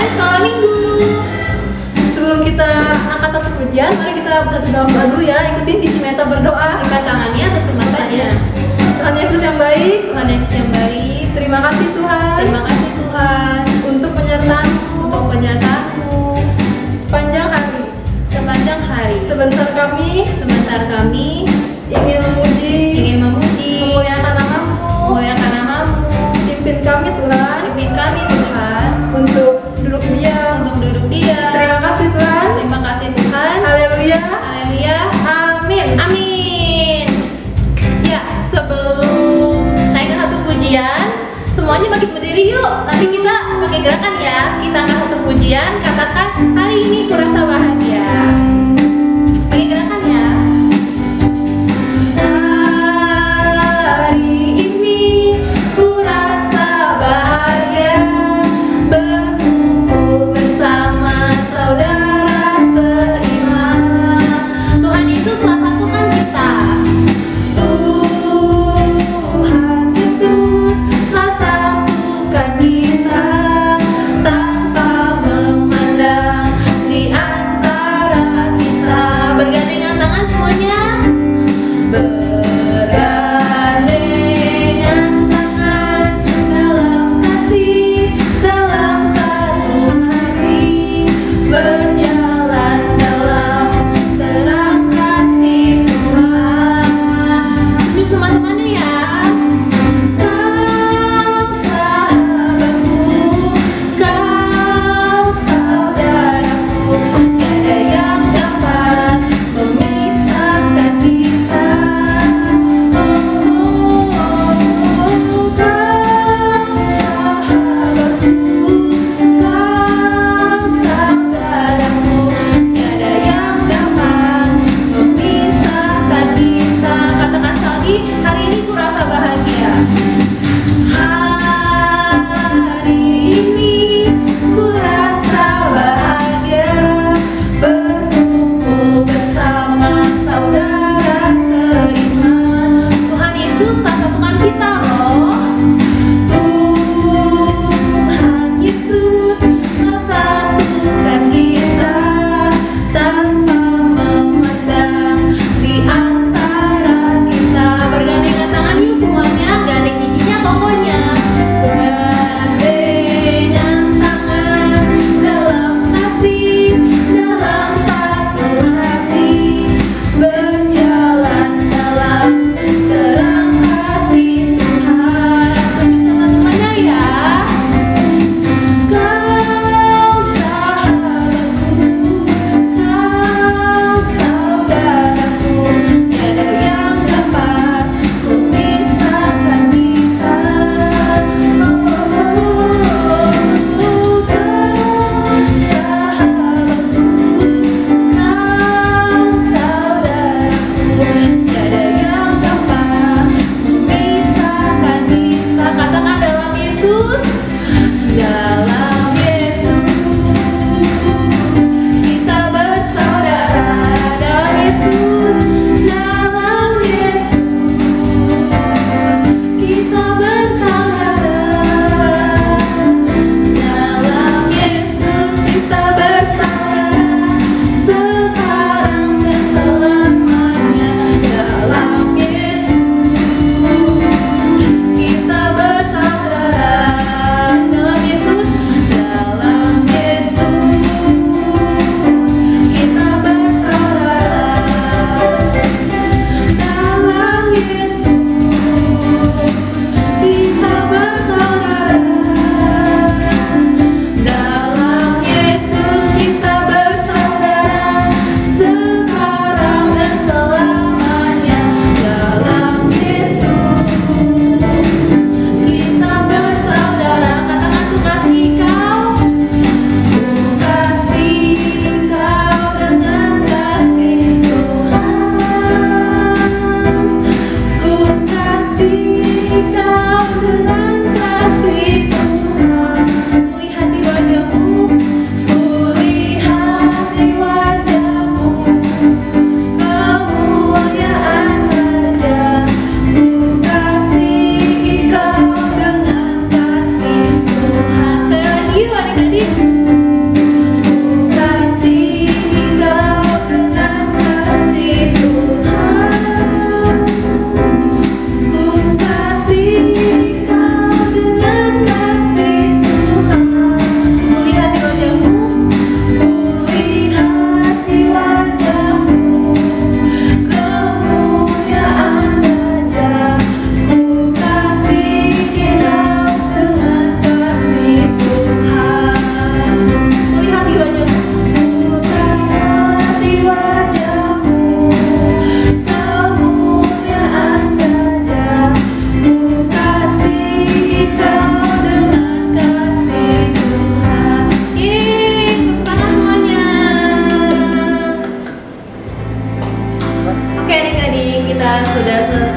kemarin sekolah minggu. Sebelum kita angkat satu pujian, mari kita bersatu dalam doa dulu ya. Ikutin Cici Meta berdoa. Angkat tangannya, tutup matanya. Tuhan Yesus yang baik, Tuhan Yesus yang baik, terima kasih Tuhan terima kasih Tuhan untuk penyertaan-Mu untuk penyertaan-Mu sepanjang hari. sepanjang hari. Sebentar kami ingin memuji, memuliakan nama-Mu, memuliakan nama-Mu. pimpin kami Tuhan Pimpin kami Tuhan untuk duduk diam. untuk duduk diam. Terima kasih Tuhan. Terima kasih Tuhan. Haleluya. Haleluya. Amin. Amin. Ya, sebelum naik ke satu pujian, semuanya bangkit berdiri yuk. Nanti kita pakai gerakan ya. Kita angkat satu pujian, katakan hari ini kurasa bahagia. Pakai gerakan ya. Hari ini kurasa bahagia.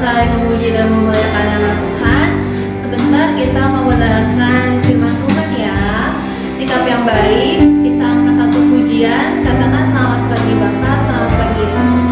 selesai memuji dan memuliakan nama Tuhan, sebentar kita mendengarkan firman Tuhan ya. Sikap yang baik, kita angkat satu pujian, katakan selamat pagi Bapa, selamat pagi Yesus.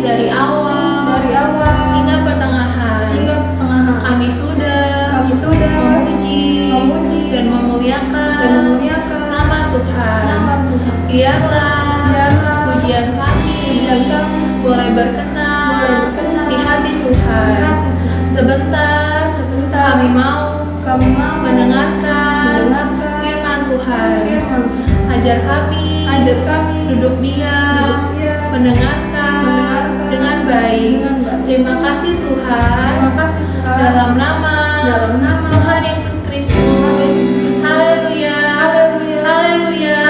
Dari awal hingga pertengahan, kami sudah memuji dan memuliakan nama Tuhan. Biarlah pujian kami boleh berkenan di hati Tuhan. Sebentar kami mau mendengarkan firman Tuhan. Ajar kami duduk diam, mendengarkan dengan baik. Terima kasih Tuhan. Dalam nama Tuhan Yesus Kristus. Haleluya. Haleluya.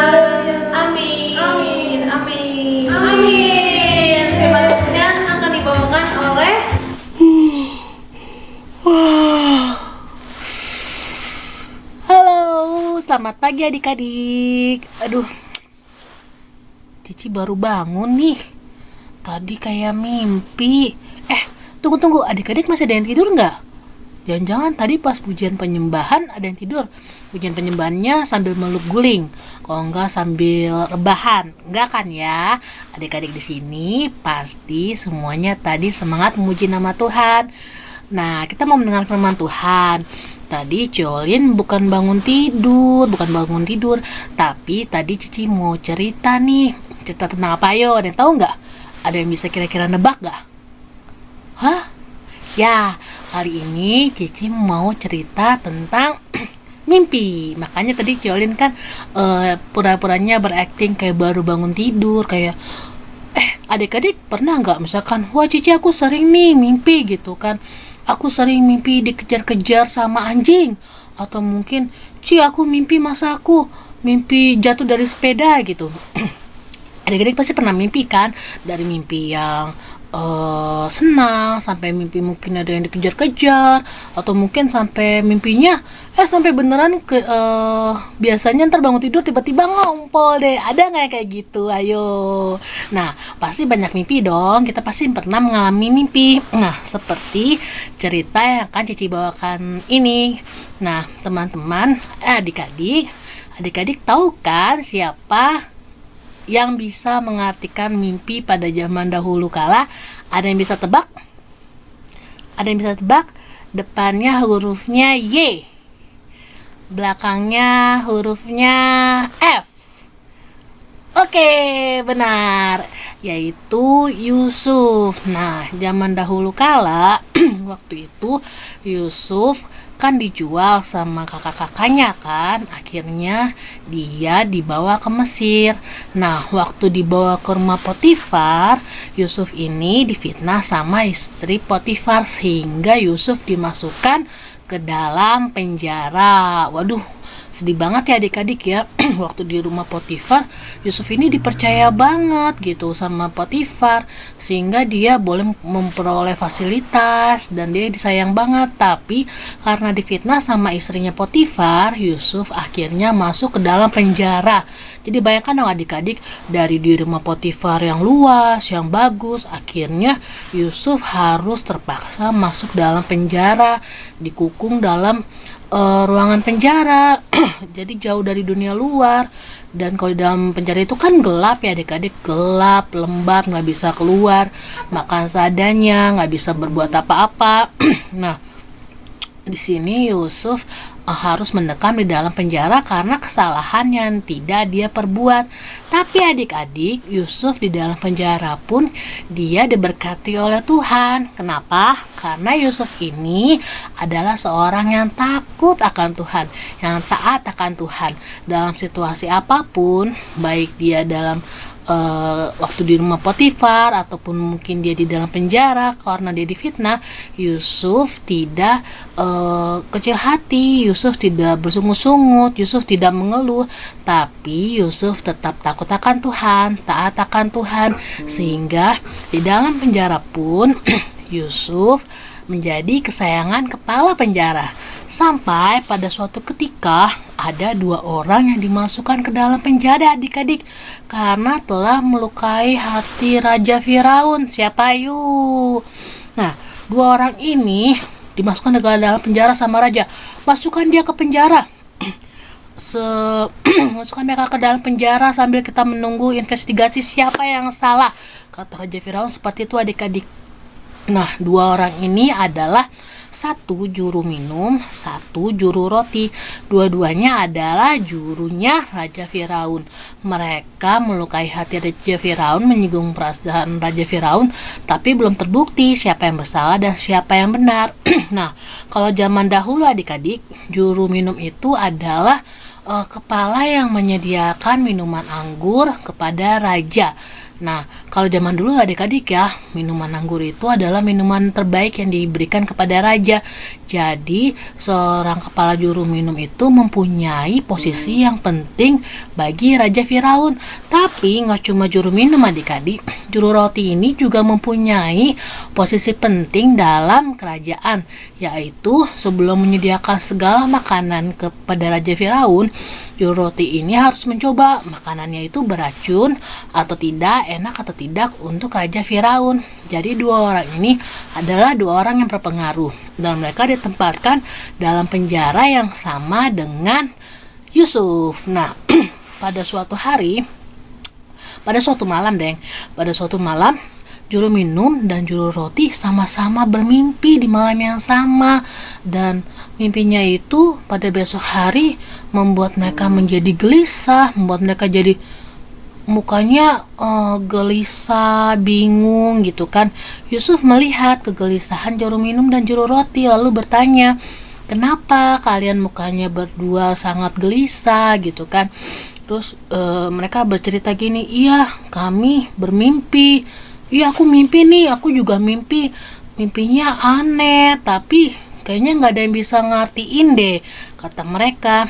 Amin. Firman Tuhan akan dibawakan oleh Halo, selamat pagi adik-adik. Aduh, Cici baru bangun nih. Tadi kayak mimpi. Tunggu, adik-adik masih ada yang tidur nggak? Jangan-jangan tadi pas pujian penyembahan ada yang tidur. Pujian penyembahannya sambil meluk guling, kalau enggak sambil rebahan. Enggak kan ya? Adik-adik di sini pasti semuanya tadi semangat memuji nama Tuhan. Nah, kita mau mendengar firman Tuhan. Tadi Colin bukan bangun tidur, tapi tadi Cici mau cerita nih. Cerita tentang apa yo? Ada yang tahu nggak? Ada yang bisa kira-kira nebak nggak? Hah? Ya, kali ini Cici mau cerita tentang mimpi. Makanya tadi Colin kan pura-puranya berakting kayak baru bangun tidur, kayak adik-adik pernah nggak misalkan, wah Cici aku sering nih mimpi gitu kan. aku sering mimpi dikejar-kejar sama anjing. Atau mungkin, aku mimpi masa aku mimpi jatuh dari sepeda gitu. Adik-adik pasti pernah mimpi kan, dari mimpi yang senang sampai mimpi mungkin ada yang dikejar-kejar, atau mungkin sampai mimpinya sampai beneran biasanya ntar bangun tidur tiba-tiba ngompol deh. Ada nggak yang kayak gitu? Ayo. Nah, pasti banyak mimpi dong, kita pasti pernah mengalami mimpi. Nah, seperti cerita yang akan Cici bawakan ini. Nah, teman-teman, adik-adik tahu kan siapa yang bisa mengartikan mimpi pada zaman dahulu kala? Ada yang bisa tebak? Ada yang bisa tebak? Depannya hurufnya Y, belakangnya hurufnya F. Oke, benar, yaitu Yusuf. Nah, zaman dahulu kala waktu itu Yusuf kan dijual sama kakak-kakaknya kan. Akhirnya dia dibawa ke Mesir. Nah, waktu dibawa ke rumah Potifar, Yusuf ini difitnah sama istri Potifar sehingga Yusuf dimasukkan ke dalam penjara. Waduh, sedih banget ya adik-adik ya. Waktu di rumah Potifar, Yusuf ini dipercaya banget gitu sama Potifar sehingga dia boleh memperoleh fasilitas dan dia disayang banget. Tapi karena difitnah sama istrinya Potifar, Yusuf akhirnya masuk ke dalam penjara. Jadi bayangkan dong adik-adik, dari di rumah Potifar yang luas, yang bagus, akhirnya Yusuf harus terpaksa masuk dalam penjara, dikukung dalam ruangan penjara. Jadi jauh dari dunia luar. Dan kalau di dalam penjara itu kan gelap ya adik-adik, gelap, lembab, nggak bisa keluar, makan seadanya, nggak bisa berbuat apa-apa. Nah, di sini Yusuf harus mendekam di dalam penjara karena kesalahan yang tidak dia perbuat. Tapi adik-adik, Yusuf di dalam penjara pun dia diberkati oleh Tuhan. Kenapa? Karena Yusuf ini adalah seorang yang takut akan Tuhan, yang taat akan Tuhan. Dalam situasi apapun, baik dia dalam waktu di rumah Potifar ataupun mungkin dia di dalam penjara karena dia difitnah, Yusuf tidak kecil hati, Yusuf tidak bersungut-sungut, Yusuf tidak mengeluh, tapi Yusuf tetap takut akan Tuhan, taat akan Tuhan, sehingga di dalam penjara pun Yusuf menjadi kesayangan kepala penjara. Sampai pada suatu ketika ada 2 orang yang dimasukkan ke dalam penjara adik-adik karena telah melukai hati Raja Firaun. Siapa yuk? Nah, 2 orang ini dimasukkan ke dalam penjara sama raja. Masukkan dia ke penjara. Masukkan mereka ke dalam penjara sambil kita menunggu investigasi siapa yang salah, kata Raja Firaun. Seperti itu adik-adik. Nah, 2 orang ini adalah 1 juru minum, 1 juru roti. Dua-duanya adalah jurunya Raja Firaun. Mereka melukai hati Raja Firaun, menyinggung perasaan Raja Firaun, tapi belum terbukti siapa yang bersalah dan siapa yang benar. Nah, kalau zaman dahulu adik-adik, juru minum itu adalah kepala yang menyediakan minuman anggur kepada raja. Nah, kalau zaman dulu adik-adik ya, minuman anggur itu adalah minuman terbaik yang diberikan kepada raja. Jadi, seorang kepala juru minum itu mempunyai posisi yang penting bagi Raja Firaun. Tapi, nggak cuma juru minum adik-adik, juru roti ini juga mempunyai posisi penting dalam kerajaan. Yaitu, sebelum menyediakan segala makanan kepada Raja Firaun, juru roti ini harus mencoba makanannya itu beracun atau tidak, enak atau tidak untuk Raja Firaun. Jadi 2 orang ini adalah 2 orang yang berpengaruh dan mereka ditempatkan dalam penjara yang sama dengan Yusuf. Nah, pada suatu malam juru minum dan juru roti sama-sama bermimpi di malam yang sama, dan mimpinya itu pada besok hari membuat mereka menjadi gelisah, membuat mereka jadi mukanya gelisah, bingung gitu kan. Yusuf melihat kegelisahan juru minum dan juru roti lalu bertanya, kenapa kalian mukanya berdua sangat gelisah gitu kan. Terus mereka bercerita gini, iya kami bermimpi, iya aku mimpi nih, aku juga mimpi mimpinya aneh, tapi kayaknya nggak ada yang bisa ngertiin deh, kata mereka.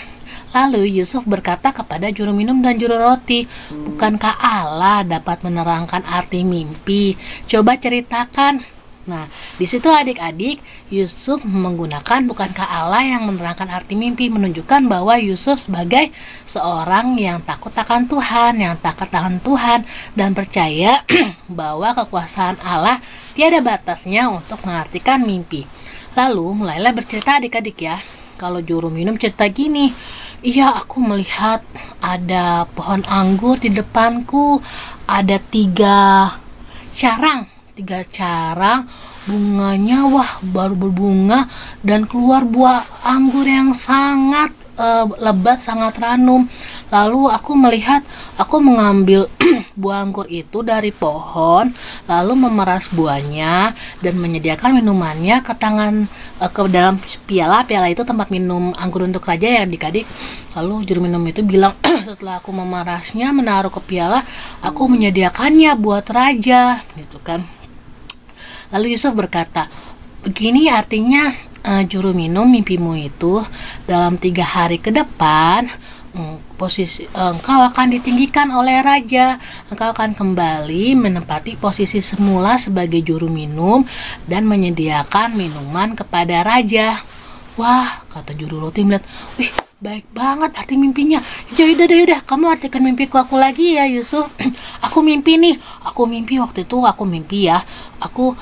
Lalu Yusuf berkata kepada juru minum dan juru roti, bukankah Allah dapat menerangkan arti mimpi? Coba ceritakan. Nah, di situ adik-adik, Yusuf menggunakan bukankah Allah yang menerangkan arti mimpi, menunjukkan bahwa Yusuf sebagai seorang yang takut akan Tuhan, yang takut akan Tuhan, dan percaya bahwa kekuasaan Allah tiada batasnya untuk mengartikan mimpi. Lalu mulailah bercerita adik-adik ya. Kalau juru minum cerita gini, iya, aku melihat ada pohon anggur di depanku, ada tiga carang, bunganya wah baru berbunga dan keluar buah anggur yang sangat lebat, sangat ranum. Lalu aku mengambil buah anggur itu dari pohon, lalu memeras buahnya dan menyediakan minumannya ke dalam piala itu tempat minum anggur untuk raja ya adik-adik. Lalu juru minum itu bilang, setelah aku memerasnya, menaruh ke piala, aku menyediakannya buat raja, gitu kan. Lalu Yusuf berkata, begini artinya juru minum, mimpimu itu dalam 3 hari ke depan engkau akan ditinggikan oleh raja, engkau akan kembali menempati posisi semula sebagai juru minum dan menyediakan minuman kepada raja. Wah, kata juru roti melihat, wih, baik banget arti mimpinya. Yaudah, kamu artikan mimpiku aku lagi ya Yusuf. Aku mimpi waktu itu aku mimpi ya. Aku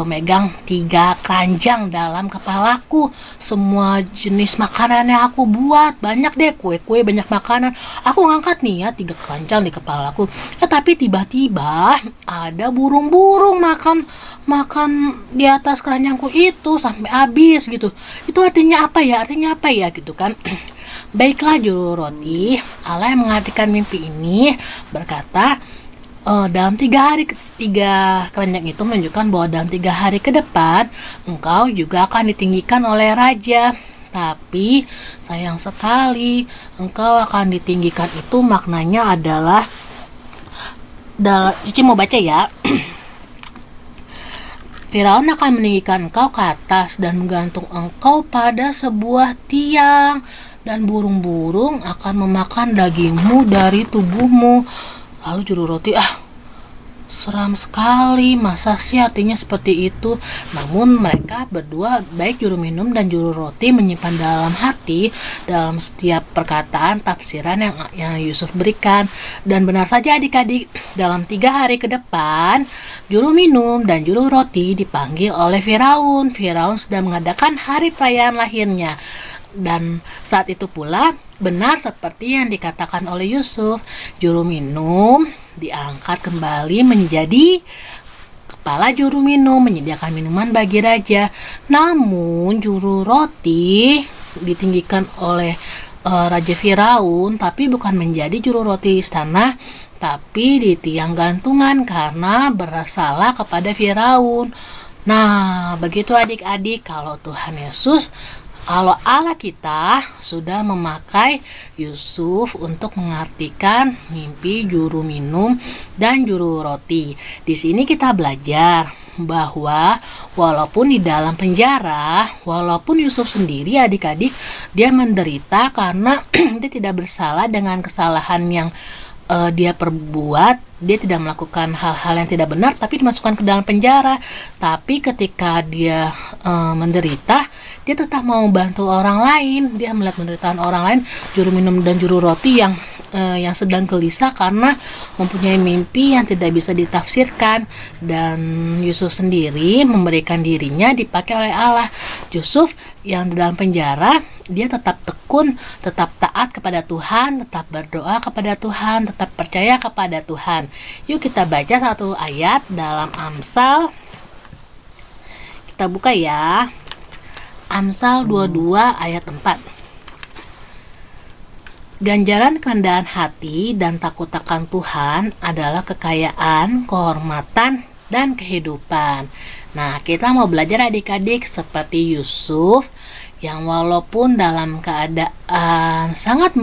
megang 3 keranjang dalam kepalaku. Semua jenis makanan yang aku buat, banyak deh, kue-kue, banyak makanan. Aku ngangkat nih ya 3 keranjang di kepalaku. Tapi tiba-tiba ada burung-burung makan di atas keranjangku itu sampai habis gitu. Itu artinya apa ya gitu kan. Baiklah juru roti, Allah yang mengartikan mimpi ini berkata, dalam 3 keranjang itu menunjukkan bahwa dalam 3 hari ke depan engkau juga akan ditinggikan oleh raja. Tapi sayang sekali, engkau akan ditinggikan itu maknanya adalah Cici mau baca ya. Firaun akan meninggikan engkau ke atas dan menggantung engkau pada sebuah tiang, dan burung-burung akan memakan dagingmu dari tubuhmu. Lalu juru roti, seram sekali, masa sih artinya seperti itu? Namun mereka berdua, baik juru minum dan juru roti, menyimpan dalam hati dalam setiap perkataan tafsiran yang Yusuf berikan. Dan benar saja adik-adik, dalam 3 hari ke depan juru minum dan juru roti dipanggil oleh Firaun. Firaun sedang mengadakan hari perayaan lahirnya. Dan saat itu pula benar seperti yang dikatakan oleh Yusuf, juru minum diangkat kembali menjadi kepala juru minum, menyediakan minuman bagi raja. Namun juru roti ditinggikan oleh Raja Firaun, tapi bukan menjadi juru roti istana, tapi di tiang gantungan karena bersalah kepada Firaun. Nah, begitu adik-adik, kalau Allah kita sudah memakai Yusuf untuk mengartikan mimpi juru minum dan juru roti. Di sini kita belajar bahwa walaupun di dalam penjara, walaupun Yusuf sendiri adik-adik dia menderita karena dia tidak bersalah dengan kesalahan yang dia perbuat. Dia tidak melakukan hal-hal yang tidak benar, tapi dimasukkan ke dalam penjara. Tapi ketika dia menderita, dia tetap mau bantu orang lain. Dia melihat penderitaan orang lain, juru minum dan juru roti yang sedang gelisah karena mempunyai mimpi yang tidak bisa ditafsirkan. Dan Yusuf sendiri memberikan dirinya dipakai oleh Allah. Yusuf yang di dalam penjara, dia tetap tekun, tetap taat kepada Tuhan, tetap berdoa kepada Tuhan, tetap percaya kepada Tuhan. Yuk kita baca satu ayat dalam Amsal. Kita buka ya. Amsal 22 ayat 4. Ganjaran kerendahan hati dan takut akan Tuhan adalah kekayaan, kehormatan, dan kehidupan. Nah, kita mau belajar adik-adik seperti Yusuf yang walaupun dalam keadaan sangat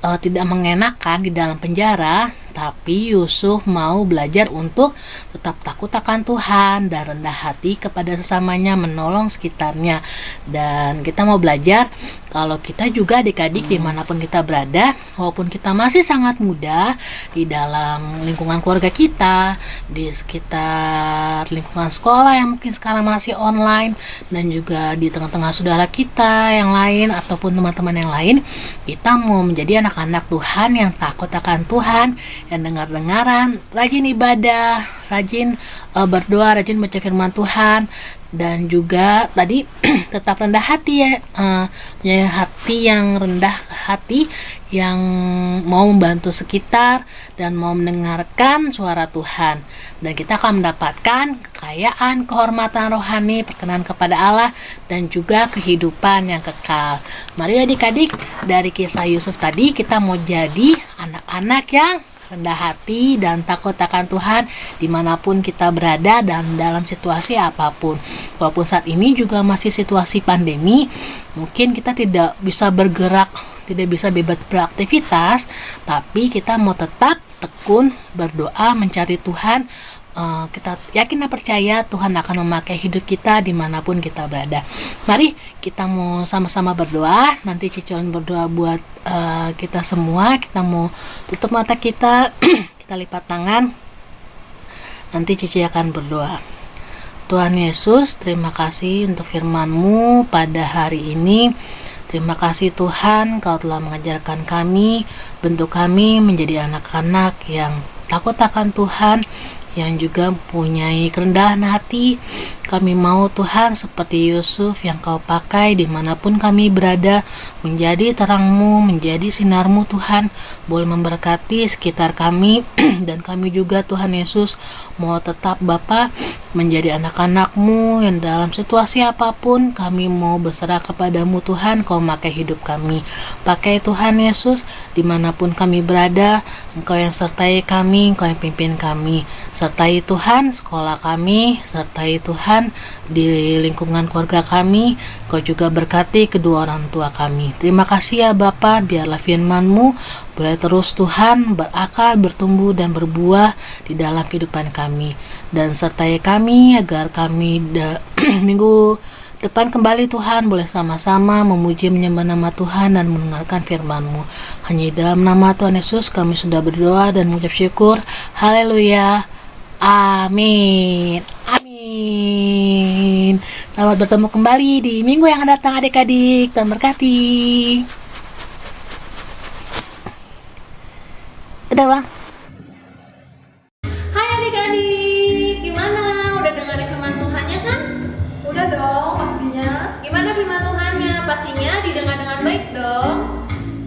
tidak mengenakan di dalam penjara, tapi Yusuf mau belajar untuk tetap takut akan Tuhan dan rendah hati kepada sesamanya, menolong sekitarnya. Dan kita mau belajar kalau kita juga adik-adik dimanapun kita berada, walaupun kita masih sangat muda, di dalam lingkungan keluarga kita, di sekitar lingkungan sekolah yang mungkin sekarang masih online, dan juga di tengah-tengah saudara kita yang lain ataupun teman-teman yang lain, kita mau menjadi anak-anak Tuhan yang takut akan Tuhan, yang dengar-dengaran, rajin ibadah, rajin berdoa, rajin baca firman Tuhan, dan juga tadi tetap rendah hati ya, punya hati yang rendah hati, yang mau membantu sekitar dan mau mendengarkan suara Tuhan, dan kita akan mendapatkan kekayaan, kehormatan rohani, perkenan kepada Allah, dan juga kehidupan yang kekal. Mari adik-adik, dari kisah Yusuf tadi kita mau jadi anak-anak yang rendah hati dan takut akan Tuhan dimanapun kita berada dan dalam situasi apapun. Walaupun saat ini juga masih situasi pandemi, mungkin kita tidak bisa bergerak, tidak bisa bebas beraktivitas, tapi kita mau tetap tekun berdoa mencari Tuhan. Kita yakin dan percaya Tuhan akan memakai hidup kita dimanapun kita berada. Mari kita mau sama-sama berdoa. Nanti Cicon berdoa buat kita semua. Kita mau tutup mata kita, kita lipat tangan. Nanti Cici akan berdoa. Tuhan Yesus, terima kasih untuk firman-Mu pada hari ini. Terima kasih Tuhan, Kau telah mengajarkan kami, bentuk kami menjadi anak-anak yang takut akan Tuhan, yang juga mempunyai kerendahan hati. Kami mau Tuhan seperti Yusuf yang Kau pakai dimanapun kami berada, menjadi terang-Mu, menjadi sinar-Mu Tuhan, boleh memberkati sekitar kami. Dan kami juga Tuhan Yesus mau tetap Bapa menjadi anak-anak-Mu yang dalam situasi apapun kami mau berserah kepadamu Tuhan. Kau pakai hidup kami, pakai Tuhan Yesus dimanapun kami berada. Engkau yang sertai kami, Engkau yang pimpin kami, sertai Tuhan sekolah kami, sertai Tuhan di lingkungan keluarga kami. Kau juga berkati kedua orang tua kami. Terima kasih ya Bapa, biarlah firman-Mu boleh terus Tuhan berakar, bertumbuh dan berbuah di dalam kehidupan kami, dan sertai kami agar kami minggu depan kembali Tuhan boleh sama-sama memuji menyembah nama Tuhan dan mendengarkan firman-Mu. Hanya dalam nama Tuhan Yesus kami sudah berdoa dan mengucap syukur. Haleluya. Amin. Amin. Selamat bertemu kembali di minggu yang akan datang adik-adik. Tuhan berkati. Udah Bang. Hai adik-adik, gimana? Udah dengerin firman Tuhannya kan? Udah dong pastinya. Gimana firman Tuhannya? Pastinya didengar dengan baik dong.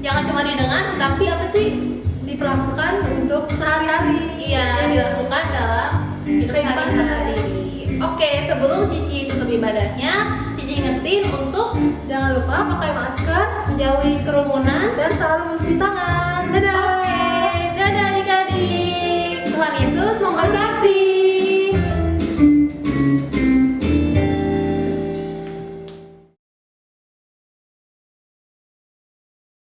Jangan cuma didengar, tapi apa sih? Diperlakukan untuk sehari-hari. Iya, dilakukan dalam hidup Kehidupan sehari-hari. Oke, sebelum Cici tutup ibadahnya, Cici ingetin untuk Jangan lupa pakai masker menjauhi kerumunan. dan selalu mencuci tangan. Dadah. Oke, dadah adik-adik. Tuhan Yesus memberkati.